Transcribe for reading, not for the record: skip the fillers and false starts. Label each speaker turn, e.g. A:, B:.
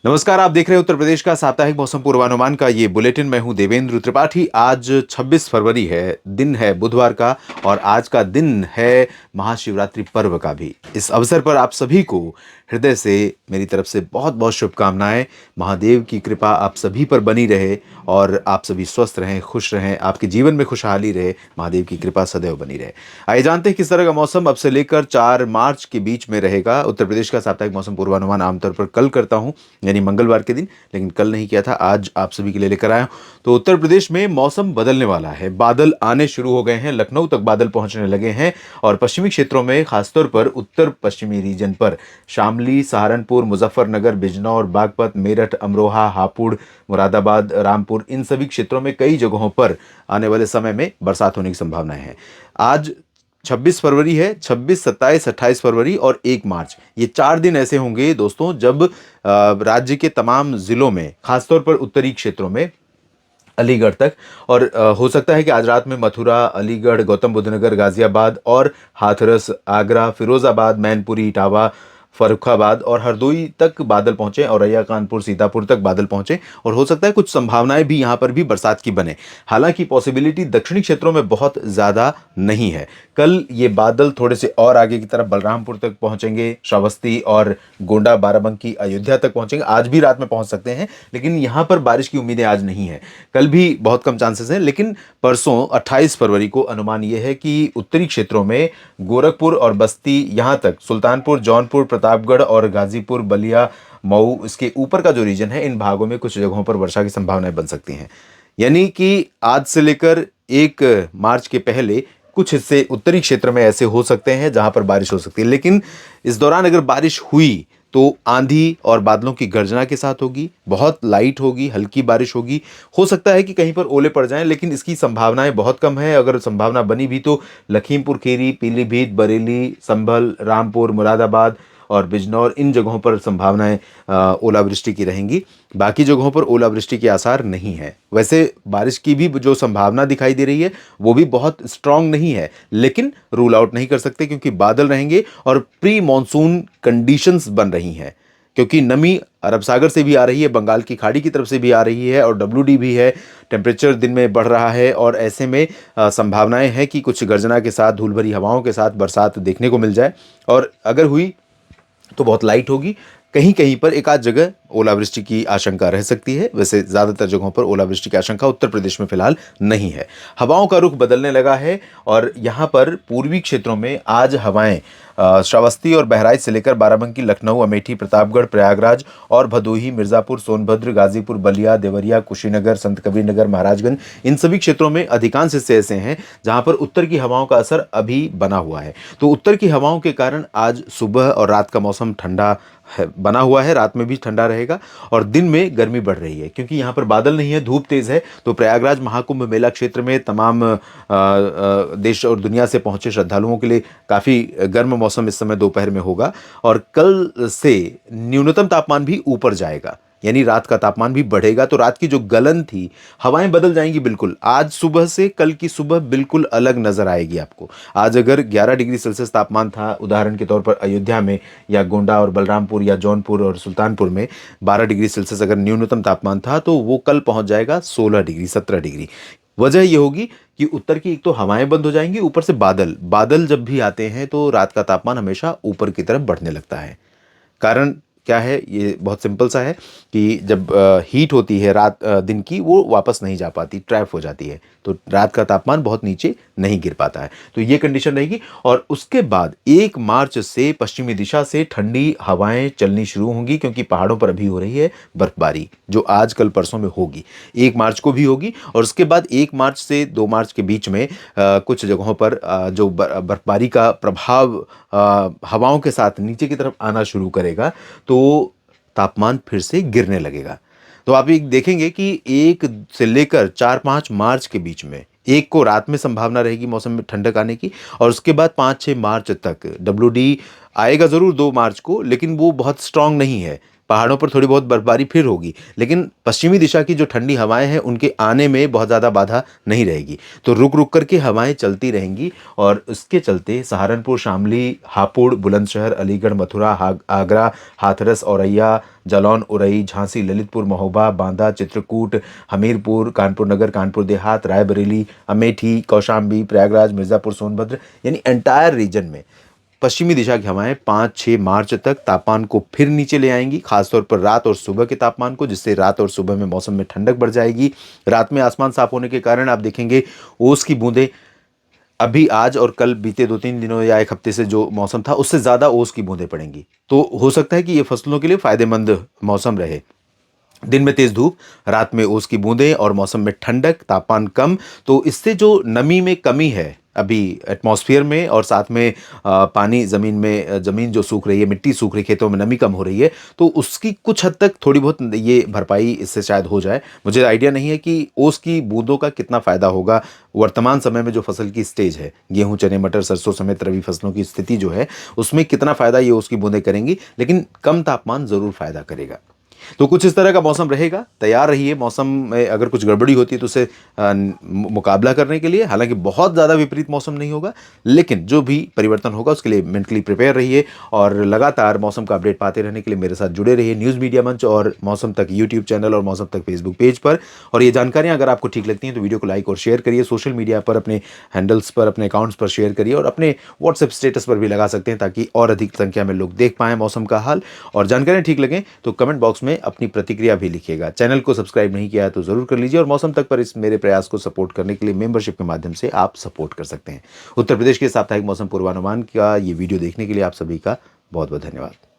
A: नमस्कार, आप देख रहे हैं उत्तर प्रदेश का साप्ताहिक मौसम पूर्वानुमान का ये बुलेटिन। मैं हूं देवेंद्र त्रिपाठी। आज 26 फरवरी है, दिन है बुधवार का और आज का दिन है महाशिवरात्रि पर्व का भी। इस अवसर पर आप सभी को हृदय से मेरी तरफ से बहुत बहुत शुभकामनाएं। महादेव की कृपा आप सभी पर बनी रहे और आप सभी स्वस्थ रहें, खुश रहें, आपके जीवन में खुशहाली रहे, महादेव की कृपा सदैव बनी रहे। आइए जानते हैं किस तरह का मौसम अब से लेकर 4 मार्च के बीच में रहेगा। उत्तर प्रदेश का साप्ताहिक मौसम पूर्वानुमान आमतौर पर कल करता हूं, यानी मंगलवार के दिन, लेकिन कल नहीं किया था, आज आप सभी के लिए लेकर आया हूं। तो उत्तर प्रदेश में मौसम बदलने वाला है, बादल आने शुरू हो गए हैं, लखनऊ तक बादल पहुंचने लगे हैं और पश्चिमी क्षेत्रों में खासतौर पर उत्तर पश्चिमी रीजन पर शामली, सहारनपुर, मुजफ्फरनगर, बिजनौर, बागपत, मेरठ, अमरोहा, हापुड़, मुरादाबाद, रामपुर, इन सभी क्षेत्रों में कई जगहों पर आने वाले समय में बरसात होने की संभावनाएं हैं। आज 26 फरवरी है, 26, 27, 28 फरवरी और 1 मार्च, ये 4 दिन ऐसे होंगे दोस्तों जब राज्य के तमाम जिलों में, खासतौर पर उत्तरी क्षेत्रों में, अलीगढ़ तक और हो सकता है कि आज रात में मथुरा, अलीगढ़, गौतम बुद्ध नगर, गाजियाबाद और हाथरस, आगरा, फिरोजाबाद, मैनपुरी, इटावा, फर्रुखाबाद और हरदोई तक बादल पहुंचे, औरैया, कानपुर, सीतापुर तक बादल पहुंचे और हो सकता है कुछ संभावनाएं भी यहां पर भी बरसात की बने। हालांकि पॉसिबिलिटी दक्षिणी क्षेत्रों में बहुत ज़्यादा नहीं है। कल ये बादल थोड़े से और आगे की तरफ बलरामपुर तक पहुंचेंगे, श्रावस्ती और गोंडा, बाराबंकी, अयोध्या तक पहुंचेंगे। आज भी रात में पहुंच सकते हैं, लेकिन यहां पर बारिश की उम्मीदें आज नहीं है। कल भी बहुत कम चांसेस हैं, लेकिन परसों 28 फरवरी को अनुमान यह है कि उत्तरी क्षेत्रों में गोरखपुर और बस्ती, यहां तक सुल्तानपुर, जौनपुर, प्रतापगढ़ और गाजीपुर, बलिया, मऊ, इसके ऊपर का जो रीजन है, इन भागों में कुछ जगहों पर वर्षा की संभावनाएं बन सकती हैं। यानी कि आज से लेकर 1 मार्च के पहले कुछ हिस्से उत्तरी क्षेत्र में ऐसे हो सकते हैं जहां पर बारिश हो सकती है, लेकिन इस दौरान अगर बारिश हुई तो आंधी और बादलों की गर्जना के साथ होगी, बहुत लाइट होगी, हल्की बारिश होगी। हो सकता है कि कहीं पर ओले पड़ जाएं, लेकिन इसकी संभावनाएं बहुत कम है। अगर संभावना बनी भी तो लखीमपुर खीरी, पीलीभीत, बरेली, संभल, रामपुर, मुरादाबाद और बिजनौर, इन जगहों पर संभावनाएं ओलावृष्टि की रहेंगी। बाकी जगहों पर ओलावृष्टि के आसार नहीं है। वैसे बारिश की भी जो संभावना दिखाई दे रही है वो भी बहुत स्ट्रांग नहीं है, लेकिन रूल आउट नहीं कर सकते क्योंकि बादल रहेंगे और प्री मॉनसून कंडीशंस बन रही हैं, क्योंकि नमी अरब सागर से भी आ रही है, बंगाल की खाड़ी की तरफ से भी आ रही है और WD भी है। टेम्परेचर दिन में बढ़ रहा है और ऐसे में संभावनाएं हैं कि कुछ गर्जना के साथ, धूल भरी हवाओं के साथ बरसात देखने को मिल जाए और अगर हुई तो बहुत लाइट होगी। कहीं कहीं पर एक आध जगह ओलावृष्टि की आशंका रह सकती है। वैसे ज़्यादातर जगहों पर ओलावृष्टि की आशंका उत्तर प्रदेश में फिलहाल नहीं है। हवाओं का रुख बदलने लगा है और यहाँ पर पूर्वी क्षेत्रों में आज हवाएं श्रावस्ती और बहराइच से लेकर बाराबंकी, लखनऊ, अमेठी, प्रतापगढ़, प्रयागराज और भदोही, मिर्ज़ापुर, सोनभद्र, गाजीपुर, बलिया, देवरिया, कुशीनगर, संत कबीर नगर, महाराजगंज, इन सभी क्षेत्रों में अधिकांश हिस्से ऐसे हैं जहाँ पर उत्तर की हवाओं का असर अभी बना हुआ है। तो उत्तर की हवाओं के कारण आज सुबह और रात का मौसम ठंडा बना हुआ है, रात में भी ठंडा रहेगा और दिन में गर्मी बढ़ रही है क्योंकि यहाँ पर बादल नहीं है, धूप तेज है। तो प्रयागराज महाकुंभ मेला क्षेत्र में तमाम देश और दुनिया से पहुंचे श्रद्धालुओं के लिए काफ़ी गर्म मौसम इस समय दोपहर में होगा और कल से न्यूनतम तापमान भी ऊपर जाएगा, यानी रात का तापमान भी बढ़ेगा। तो रात की जो गलन थी, हवाएं बदल जाएंगी बिल्कुल। आज सुबह से कल की सुबह बिल्कुल अलग नजर आएगी आपको। आज अगर 11 डिग्री सेल्सियस तापमान था उदाहरण के तौर पर अयोध्या में या गोंडा और बलरामपुर या जौनपुर और सुल्तानपुर में 12 डिग्री सेल्सियस अगर न्यूनतम तापमान था, तो वो कल पहुंच जाएगा 16 डिग्री, 17 डिग्री। वजह यह होगी कि उत्तर की एक तो हवाएं बंद हो जाएंगी, ऊपर से बादल बादल जब भी आते हैं तो रात का तापमान हमेशा ऊपर की तरफ बढ़ने लगता है। कारण क्या है, ये बहुत सिंपल सा है कि जब हीट होती है रात दिन की, वो वापस नहीं जा पाती, ट्रैप हो जाती है, तो रात का तापमान बहुत नीचे नहीं गिर पाता है। तो ये कंडीशन रहेगी और उसके बाद 1 मार्च से पश्चिमी दिशा से ठंडी हवाएं चलनी शुरू होंगी क्योंकि पहाड़ों पर अभी हो रही है बर्फबारी, जो आज कल परसों में होगी, 1 मार्च को भी होगी और उसके बाद 1 मार्च से 2 मार्च के बीच में कुछ जगहों पर जो बर्फबारी का प्रभाव हवाओं के साथ नीचे की तरफ आना शुरू करेगा तो तापमान फिर से गिरने लगेगा। तो आप ये देखेंगे कि 1 से लेकर 4-5 मार्च के बीच में, 1 को रात में संभावना रहेगी मौसम में ठंडक आने की और उसके बाद 5-6 मार्च तक WD आएगा ज़रूर 2 मार्च को, लेकिन वो बहुत स्ट्रांग नहीं है। पहाड़ों पर थोड़ी बहुत बर्फबारी फिर होगी, लेकिन पश्चिमी दिशा की जो ठंडी हवाएं हैं उनके आने में बहुत ज़्यादा बाधा नहीं रहेगी। तो रुक रुक करके हवाएं चलती रहेंगी और उसके चलते सहारनपुर, शामली, हापुड़, बुलंदशहर, अलीगढ़, मथुरा, आगरा, हाथरस, औरैया, जालौन, उरई, झांसी, ललितपुर, महोबा, बांदा, चित्रकूट, हमीरपुर, कानपुर नगर, कानपुर देहात, रायबरेली, अमेठी, कौशाम्बी, प्रयागराज, मिर्ज़ापुर, सोनभद्र, यानी एंटायर रीजन में पश्चिमी दिशा की हवाएं 5-6 मार्च तक तापमान को फिर नीचे ले आएंगी, खासतौर पर रात और सुबह के तापमान को, जिससे रात और सुबह में मौसम में ठंडक बढ़ जाएगी। रात में आसमान साफ होने के कारण आप देखेंगे ओस की बूंदें अभी आज और कल बीते 2-3 दिनों या 1 हफ्ते से जो मौसम था उससे ज़्यादा ओस की बूंदें पड़ेंगी। तो हो सकता है कि ये फसलों के लिए फायदेमंद मौसम रहे। दिन में तेज धूप, रात में ओस की बूंदें और मौसम में ठंडक, तापमान कम, तो इससे जो नमी में कमी है अभी एटमॉस्फेयर में और साथ में पानी ज़मीन में, ज़मीन जो सूख रही है, मिट्टी सूख रही है, खेतों में नमी कम हो रही है, तो उसकी कुछ हद तक थोड़ी बहुत ये भरपाई इससे शायद हो जाए। मुझे आइडिया नहीं है कि ओस की बूंदों का कितना फ़ायदा होगा वर्तमान समय में जो फसल की स्टेज है, गेहूँ, चने, मटर, सरसों समेत रबी फसलों की स्थिति जो है, उसमें कितना फ़ायदा ये ओस की बूंदें करेंगी, लेकिन कम तापमान ज़रूर फ़ायदा करेगा। तो कुछ इस तरह का मौसम रहेगा, तैयार रहिए मौसम में अगर कुछ गड़बड़ी होती है तो उसे मुकाबला करने के लिए। हालांकि बहुत ज़्यादा विपरीत मौसम नहीं होगा, लेकिन जो भी परिवर्तन होगा उसके लिए मेंटली प्रिपेयर रहिए और लगातार मौसम का अपडेट पाते रहने के लिए मेरे साथ जुड़े रहिए न्यूज़ मीडिया मंच और मौसम तक यूट्यूब चैनल और मौसम तक फेसबुक पेज पर। और ये जानकारियाँ अगर आपको ठीक लगती हैं तो वीडियो को लाइक और शेयर करिए, सोशल मीडिया पर अपने हैंडल्स पर, अपने अकाउंट्स पर शेयर करिए और अपने व्हाट्सएप स्टेटस पर भी लगा सकते हैं ताकि और अधिक संख्या में लोग देख पाएँ मौसम का हाल। और जानकारियाँ ठीक लगें तो कमेंट बॉक्स में अपनी प्रतिक्रिया भी लिखिएगा। चैनल को सब्सक्राइब नहीं किया है तो ज़रूर कर लीजिए और मौसम तक पर इस मेरे प्रयास को सपोर्ट करने के लिए मेंबरशिप के माध्यम से आप सपोर्ट कर सकते हैं। उत्तर प्रदेश के साप्ताहिक मौसम पूर्वानुमान का ये वीडियो देखने के लिए आप सभी का बहुत बहुत धन्यवाद।